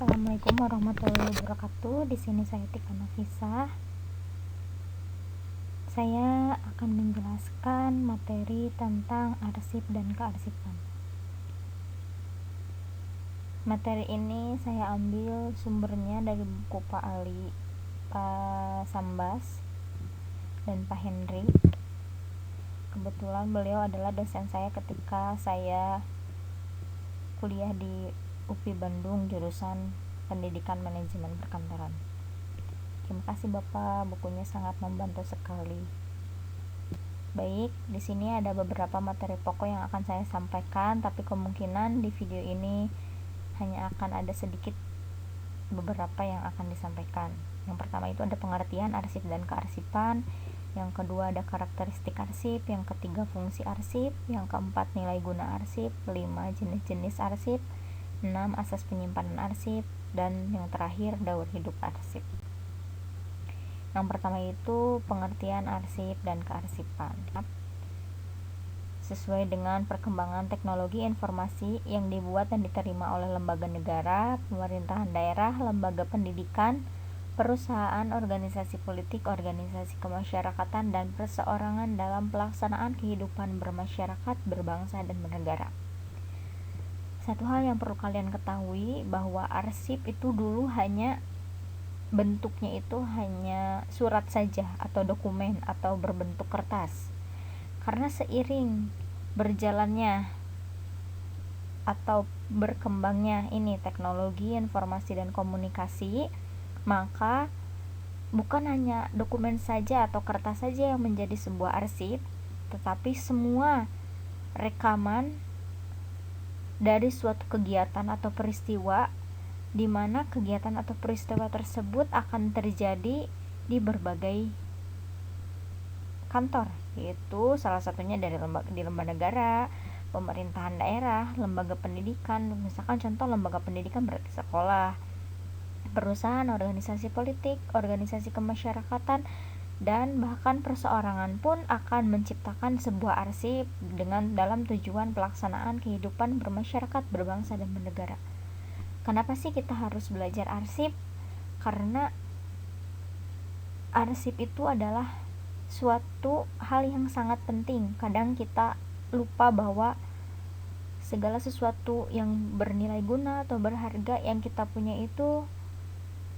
Assalamualaikum warahmatullahi wabarakatuh. Di sini saya Tika Nafisa. Saya akan menjelaskan materi tentang arsip dan kearsipan. Materi ini saya ambil sumbernya dari buku Pak Ali, Pak Sambas, dan Pak Henry. Kebetulan beliau adalah dosen saya ketika saya kuliah di UPI Bandung, jurusan Pendidikan Manajemen Perkantoran. Terima kasih Bapak, bukunya sangat membantu sekali. Baik, di sini ada beberapa materi pokok yang akan saya sampaikan, tapi kemungkinan di video ini hanya akan ada sedikit beberapa yang akan disampaikan. Yang pertama itu ada pengertian arsip dan kearsipan, yang kedua ada karakteristik arsip, yang ketiga fungsi arsip, yang keempat nilai guna arsip, 5 jenis-jenis arsip, 6 asas penyimpanan arsip, dan yang terakhir daur hidup arsip. Yang pertama itu pengertian arsip dan kearsipan. Sesuai dengan perkembangan teknologi informasi yang dibuat dan diterima oleh lembaga negara, pemerintahan daerah, lembaga pendidikan, perusahaan, organisasi politik, organisasi kemasyarakatan, dan perseorangan dalam pelaksanaan kehidupan bermasyarakat, berbangsa, dan bernegara. Satu hal yang perlu kalian ketahui bahwa arsip itu dulu hanya bentuknya itu hanya surat saja atau dokumen atau berbentuk kertas. Karena seiring berjalannya atau berkembangnya ini teknologi informasi dan komunikasi, maka bukan hanya dokumen saja atau kertas saja yang menjadi sebuah arsip, tetapi semua rekaman dari suatu kegiatan atau peristiwa di mana kegiatan atau peristiwa tersebut akan terjadi di berbagai kantor, yaitu salah satunya di lembaga negara, pemerintahan daerah, lembaga pendidikan. Misalkan contoh lembaga pendidikan berarti sekolah, perusahaan, organisasi politik, organisasi kemasyarakatan, dan bahkan perseorangan pun akan menciptakan sebuah arsip dalam tujuan pelaksanaan kehidupan bermasyarakat, berbangsa, dan bernegara. Kenapa sih kita harus belajar arsip? Karena arsip itu adalah suatu hal yang sangat penting. Kadang kita lupa bahwa segala sesuatu yang bernilai guna atau berharga yang kita punya itu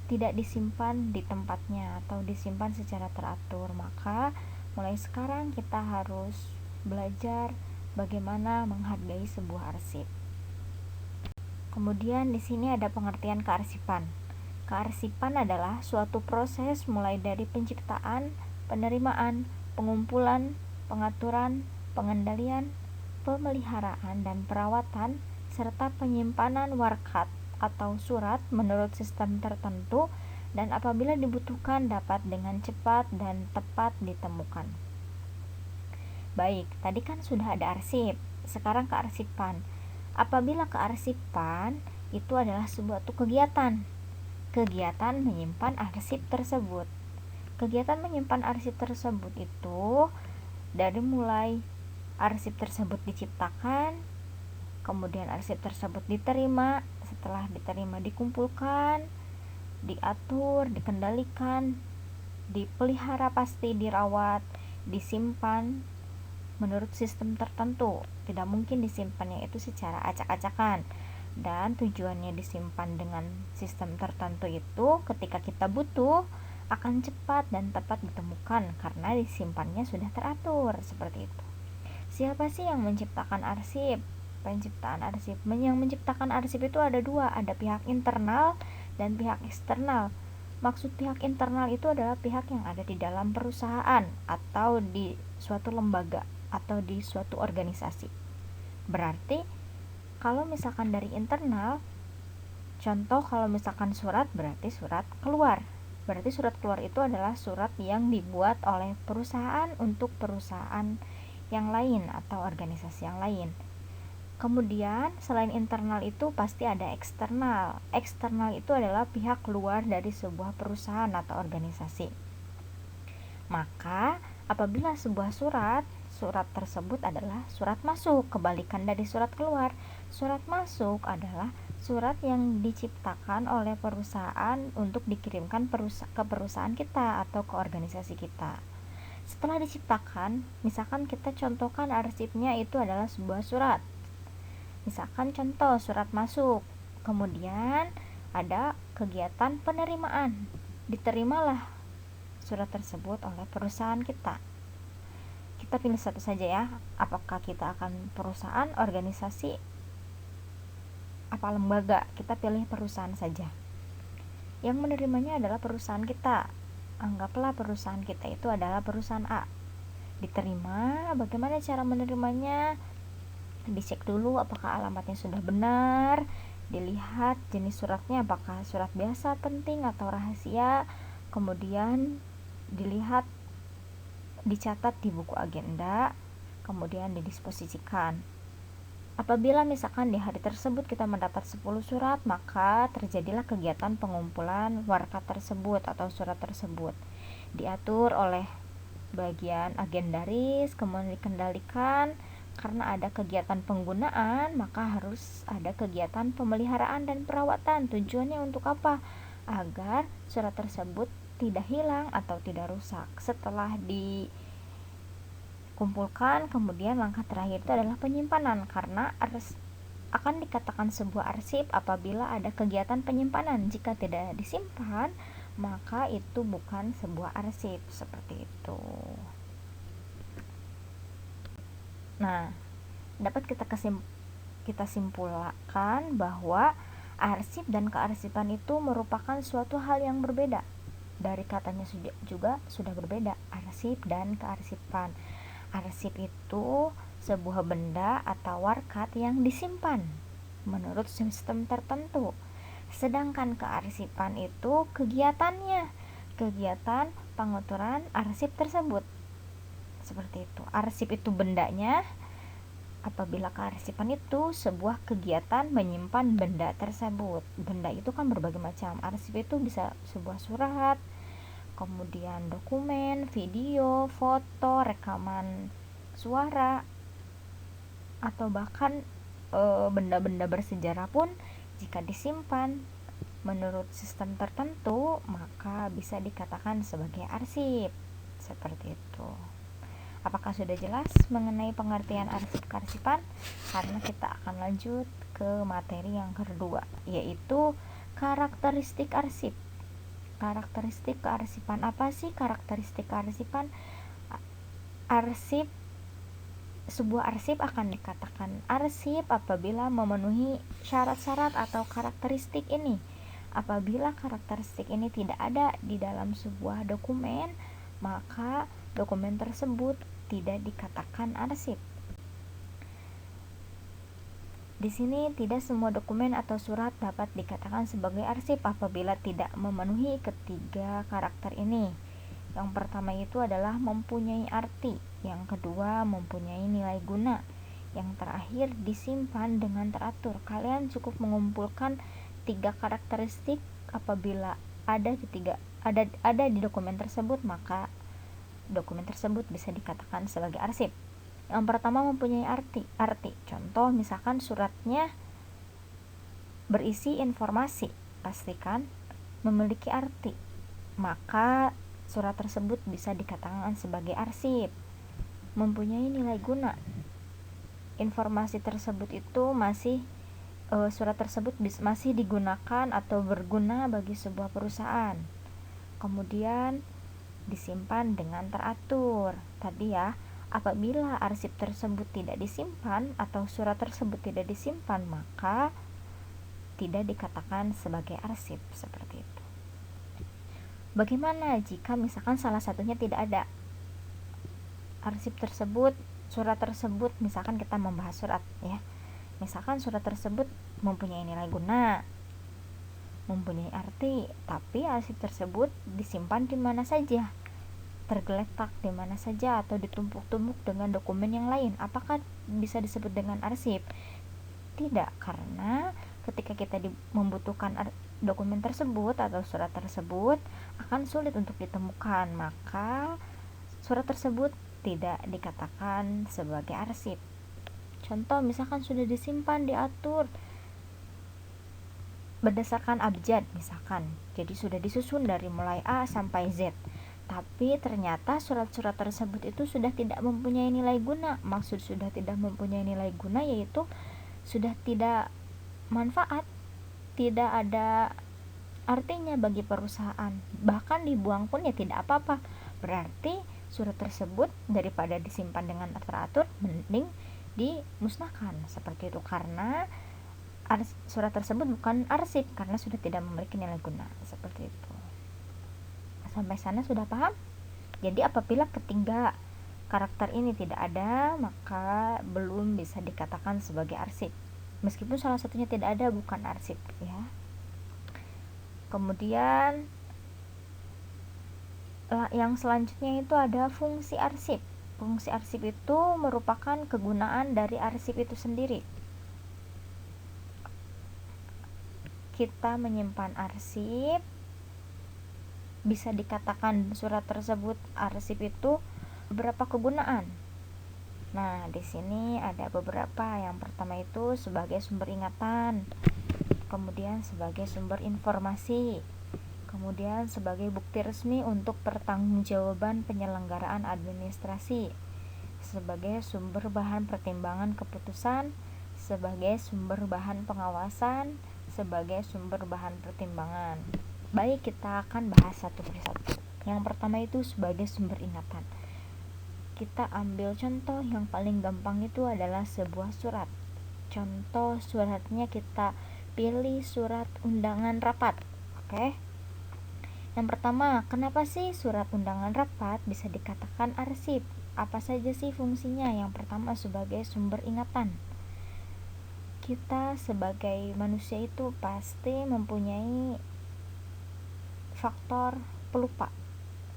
tidak disimpan di tempatnya atau disimpan secara teratur. Maka mulai sekarang kita harus belajar bagaimana menghargai sebuah arsip. Kemudian di sini ada pengertian kearsipan. Kearsipan adalah suatu proses mulai dari penciptaan, penerimaan, pengumpulan, pengaturan, pengendalian, pemeliharaan, dan perawatan, serta penyimpanan warkat atau surat menurut sistem tertentu, dan apabila dibutuhkan dapat dengan cepat dan tepat ditemukan. Baik, tadi kan sudah ada arsip, sekarang kearsipan. Apabila kearsipan itu adalah suatu kegiatan menyimpan arsip tersebut. Kegiatan menyimpan arsip tersebut itu dari mulai arsip tersebut diciptakan, kemudian arsip tersebut diterima, setelah diterima dikumpulkan, diatur, dikendalikan, dipelihara, pasti dirawat, disimpan menurut sistem tertentu. Tidak mungkin disimpannya itu secara acak-acakan, dan tujuannya disimpan dengan sistem tertentu itu ketika kita butuh akan cepat dan tepat ditemukan karena disimpannya sudah teratur seperti itu. Siapa sih yang menciptakan arsip? Penciptaan arsip, yang menciptakan arsip itu ada dua, ada pihak internal dan pihak eksternal. Maksud pihak internal itu adalah pihak yang ada di dalam perusahaan atau di suatu lembaga atau di suatu organisasi. Berarti kalau misalkan dari internal, contoh kalau misalkan surat, berarti surat keluar. Berarti surat keluar itu adalah surat yang dibuat oleh perusahaan untuk perusahaan yang lain atau organisasi yang lain. Kemudian selain internal itu pasti ada eksternal. Eksternal itu adalah pihak luar dari sebuah perusahaan atau organisasi. Maka apabila sebuah surat surat tersebut adalah surat masuk, kebalikan dari surat keluar. Surat masuk adalah surat yang diciptakan oleh perusahaan untuk dikirimkan ke perusahaan kita atau ke organisasi kita. Setelah diciptakan, misalkan kita contohkan arsipnya itu adalah sebuah surat. Misalkan contoh surat masuk, kemudian ada kegiatan penerimaan. Diterimalah surat tersebut oleh perusahaan kita. Kita pilih satu saja ya, apakah kita akan perusahaan, organisasi, apa lembaga. Kita pilih perusahaan saja. Yang menerimanya adalah perusahaan kita. Anggaplah perusahaan kita itu adalah perusahaan A. Diterima, bagaimana cara menerimanya? Dicek dulu apakah alamatnya sudah benar, dilihat jenis suratnya apakah surat biasa, penting atau rahasia, kemudian dilihat, dicatat di buku agenda, kemudian didisposisikan. Apabila misalkan di hari tersebut kita mendapat 10 surat, maka terjadilah kegiatan pengumpulan warkat tersebut atau surat tersebut. Diatur oleh bagian agendaris, kemudian dikendalikan. Karena ada kegiatan penggunaan, maka harus ada kegiatan pemeliharaan dan perawatan. Tujuannya untuk apa? Agar surat tersebut tidak hilang atau tidak rusak. Setelah dikumpulkan, kemudian langkah terakhir itu adalah penyimpanan, karena akan dikatakan sebuah arsip apabila ada kegiatan penyimpanan. Jika tidak disimpan, maka itu bukan sebuah arsip, seperti itu. Nah, dapat kita simpulkan bahwa arsip dan kearsipan itu merupakan suatu hal yang berbeda. Dari katanya juga sudah berbeda, arsip dan kearsipan. Arsip itu sebuah benda atau warkat yang disimpan menurut sistem tertentu. Sedangkan kearsipan itu kegiatan penguturan arsip tersebut. Seperti itu. Arsip itu bendanya, apabila kearsipan itu sebuah kegiatan menyimpan benda tersebut. Benda itu kan berbagai macam. Arsip itu bisa sebuah surat, kemudian dokumen, video, foto, rekaman suara, atau bahkan benda-benda bersejarah pun jika disimpan menurut sistem tertentu, maka bisa dikatakan sebagai arsip. Seperti itu. Apakah sudah jelas mengenai pengertian arsip kearsipan? Karena kita akan lanjut ke materi yang kedua, yaitu karakteristik arsip. Karakteristik kearsipan, apa sih karakteristik kearsipan? Sebuah arsip akan dikatakan arsip apabila memenuhi syarat-syarat atau karakteristik ini. Apabila karakteristik ini tidak ada di dalam sebuah dokumen, maka dokumen tersebut tidak dikatakan arsip. Di sini tidak semua dokumen atau surat dapat dikatakan sebagai arsip apabila tidak memenuhi ketiga karakter ini. Yang pertama itu adalah mempunyai arti, yang kedua mempunyai nilai guna, yang terakhir disimpan dengan teratur. Kalian cukup mengumpulkan 3 karakteristik apabila ada di dokumen tersebut, maka dokumen tersebut bisa dikatakan sebagai arsip. Yang pertama mempunyai arti. Contoh misalkan suratnya berisi informasi, pastikan memiliki arti, maka surat tersebut bisa dikatakan sebagai arsip. Mempunyai nilai guna. Informasi tersebut itu surat tersebut masih digunakan atau berguna bagi sebuah perusahaan. Kemudian disimpan dengan teratur. Tadi ya, apabila arsip tersebut tidak disimpan atau surat tersebut tidak disimpan, maka tidak dikatakan sebagai arsip. Seperti itu. Bagaimana jika misalkan salah satunya tidak ada? Arsip tersebut, surat tersebut, misalkan kita membahas surat ya. Misalkan surat tersebut mempunyai nilai guna, mempunyai arti, tapi arsip tersebut disimpan di mana saja, tergeletak di mana saja, atau ditumpuk-tumpuk dengan dokumen yang lain. Apakah bisa disebut dengan arsip? Tidak, karena ketika kita membutuhkan dokumen tersebut atau surat tersebut akan sulit untuk ditemukan, maka surat tersebut tidak dikatakan sebagai arsip. Contoh misalkan sudah disimpan, diatur berdasarkan abjad misalkan, jadi sudah disusun dari mulai A sampai Z, tapi ternyata surat-surat tersebut itu sudah tidak mempunyai nilai guna. Maksud sudah tidak mempunyai nilai guna yaitu sudah tidak manfaat, tidak ada artinya bagi perusahaan, bahkan dibuang pun ya tidak apa-apa. Berarti surat tersebut daripada disimpan dengan teratur, mending dimusnahkan seperti itu, karena surat tersebut bukan arsip karena sudah tidak memiliki nilai guna, seperti itu. Sampai sana sudah paham? Jadi apabila ketiga karakter ini tidak ada, maka belum bisa dikatakan sebagai arsip. Meskipun salah satunya tidak ada, bukan arsip ya. Kemudian yang selanjutnya itu ada fungsi arsip. Fungsi arsip itu merupakan kegunaan dari arsip itu sendiri. Kita menyimpan arsip, bisa dikatakan surat tersebut arsip itu beberapa kegunaan. Nah, di sini ada beberapa. Yang pertama itu sebagai sumber ingatan, kemudian sebagai sumber informasi, kemudian sebagai bukti resmi untuk pertanggungjawaban penyelenggaraan administrasi, sebagai sumber bahan pertimbangan keputusan, sebagai sumber bahan pengawasan, sebagai sumber bahan pertimbangan. Baik, kita akan bahas satu persatu. Yang pertama itu sebagai sumber ingatan. Kita ambil contoh yang paling gampang itu adalah sebuah surat. Contoh suratnya kita pilih surat undangan rapat. Oke. Yang pertama, kenapa sih surat undangan rapat bisa dikatakan arsip? Apa saja sih fungsinya? Yang pertama sebagai sumber ingatan. Kita sebagai manusia itu pasti mempunyai faktor pelupa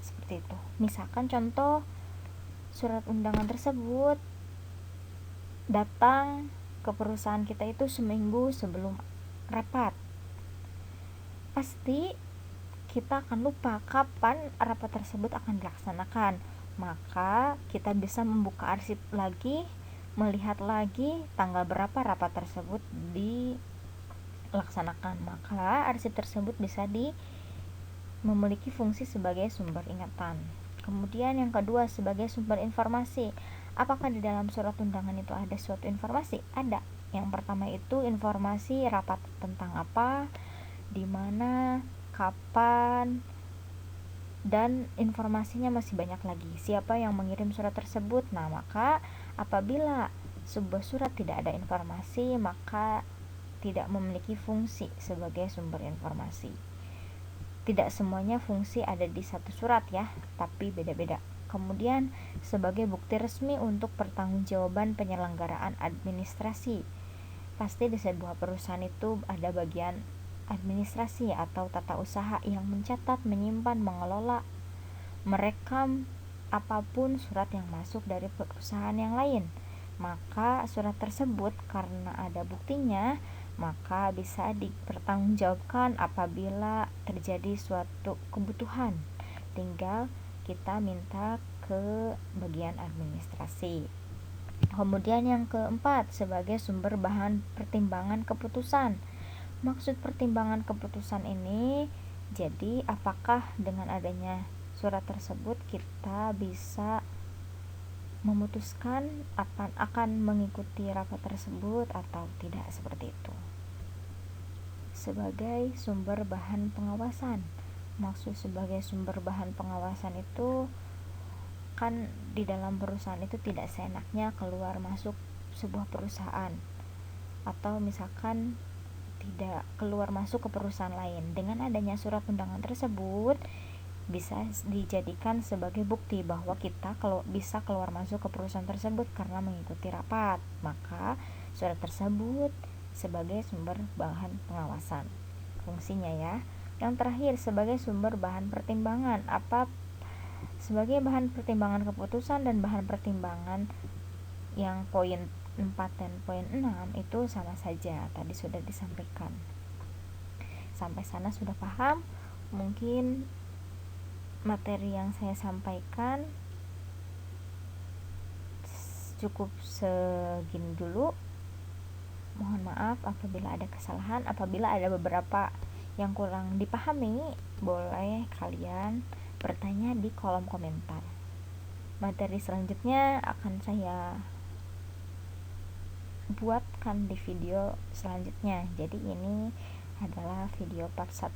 seperti itu. Misalkan contoh surat undangan tersebut datang ke perusahaan kita itu seminggu sebelum rapat, pasti kita akan lupa kapan rapat tersebut akan dilaksanakan. Maka kita bisa membuka arsip lagi, melihat lagi tanggal berapa rapat tersebut dilaksanakan. Maka arsip tersebut bisa memiliki fungsi sebagai sumber ingatan. Kemudian yang kedua sebagai sumber informasi. Apakah di dalam surat undangan itu ada suatu informasi? Ada. Yang pertama itu informasi rapat tentang apa, di mana, kapan, dan informasinya masih banyak lagi. Siapa yang mengirim surat tersebut? Nah, maka apabila sebuah surat tidak ada informasi, maka tidak memiliki fungsi sebagai sumber informasi. Tidak semuanya fungsi ada di satu surat ya, tapi beda-beda. Kemudian sebagai bukti resmi untuk pertanggungjawaban penyelenggaraan administrasi. Pasti di sebuah perusahaan itu ada bagian administrasi atau tata usaha yang mencatat, menyimpan, mengelola, merekam apapun surat yang masuk dari perusahaan yang lain. Maka surat tersebut karena ada buktinya, maka bisa dipertanggungjawabkan apabila terjadi suatu kebutuhan. Tinggal kita minta ke bagian administrasi. Kemudian yang keempat sebagai sumber bahan pertimbangan keputusan. Maksud pertimbangan keputusan ini, jadi apakah dengan adanya surat tersebut kita bisa memutuskan akan mengikuti rapat tersebut atau tidak, seperti itu. Sebagai sumber bahan pengawasan. Maksud sebagai sumber bahan pengawasan itu kan di dalam perusahaan itu tidak seenaknya keluar masuk sebuah perusahaan, atau misalkan tidak keluar masuk ke perusahaan lain. Dengan adanya surat undangan tersebut bisa dijadikan sebagai bukti bahwa kita kalau bisa keluar masuk ke perusahaan tersebut karena mengikuti rapat. Maka surat tersebut sebagai sumber bahan pengawasan fungsinya ya. Yang terakhir sebagai sumber bahan pertimbangan. Apa sebagai bahan pertimbangan keputusan dan bahan pertimbangan yang poin 4 dan poin 6 itu sama saja, tadi sudah disampaikan. Sampai sana sudah paham? Mungkin materi yang saya sampaikan cukup segini dulu. Mohon maaf apabila ada kesalahan, apabila ada beberapa yang kurang dipahami, boleh kalian bertanya di kolom komentar. Materi selanjutnya akan saya buatkan di video selanjutnya. Jadi ini adalah video part 1.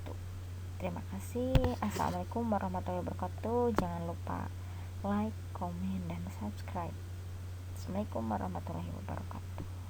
Terima kasih. Assalamualaikum warahmatullahi wabarakatuh. Jangan lupa like, komen, dan subscribe. Assalamualaikum warahmatullahi wabarakatuh.